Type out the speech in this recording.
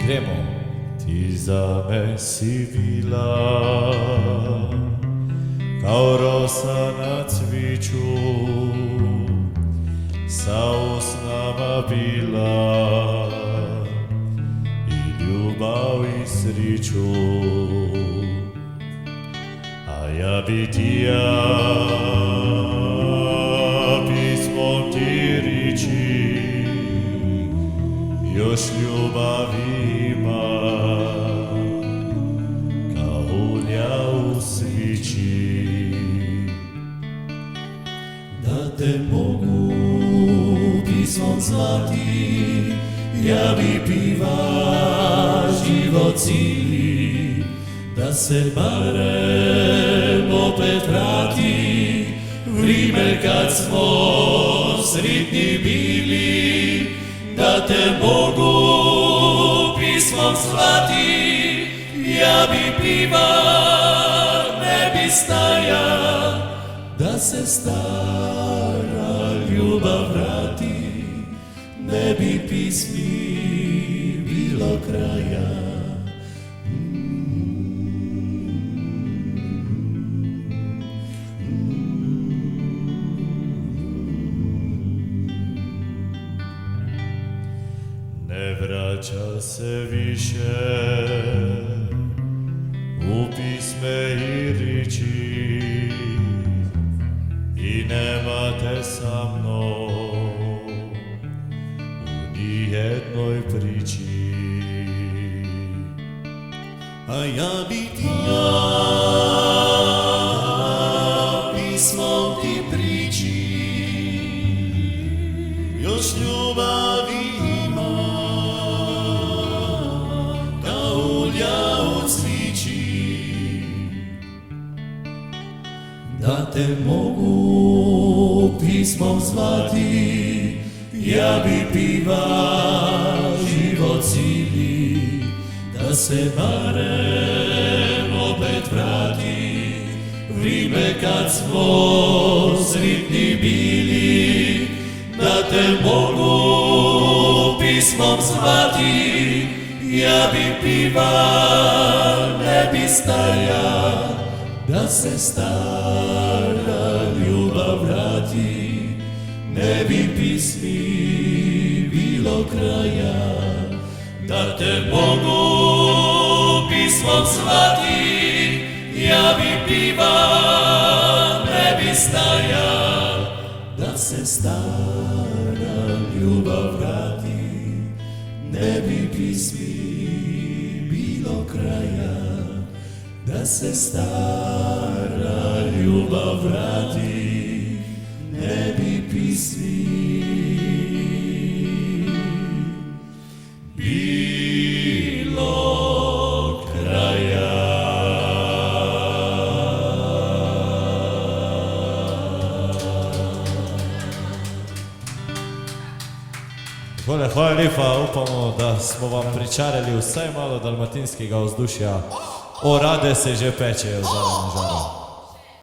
Gremo. Ti za me si bila kao rosa na cviću, sa usnama bila i ljubav i sriću. A ja bi ti pismom ti riči još ljubavi ima kao ulja u svići. Da te mogu pismom zvati, ja bi piva život cijeli, da se barem opet vrati vrime kad smo sretni bili. Da te mogu pismom zvati, ja bi piva ne bi staja, da se stara ljubav vrati, ne bi pismi bilo kraja. Ne vraća se više u pisme i riči i nema te sa mnom u nijednoj priči. A ja bi ti pismom ti priči još ljubavi ima kao ulja u svići. Da te mogu pismom zvati, ja bi piva život cijeli, da se barem opet vrati vrime kad smo sretni bili. Da te mogu pismom zvati, ja bi piva ne bi staja, da se stara ljubav vrati, ne bi pismi bilo kraja. Da te mogu pismom zvati, ja bi piva ne bi staja, da se stara ljubav vrati, ne bi pismi bilo kraja. Da se stara ljubav vrati, ne bi pismi bilo kraja. Hvala lepa, upamo, da smo vam pričarali vsaj malo dalmatinskega vzdušja. Orade se že pečejo v zadnjem žaru.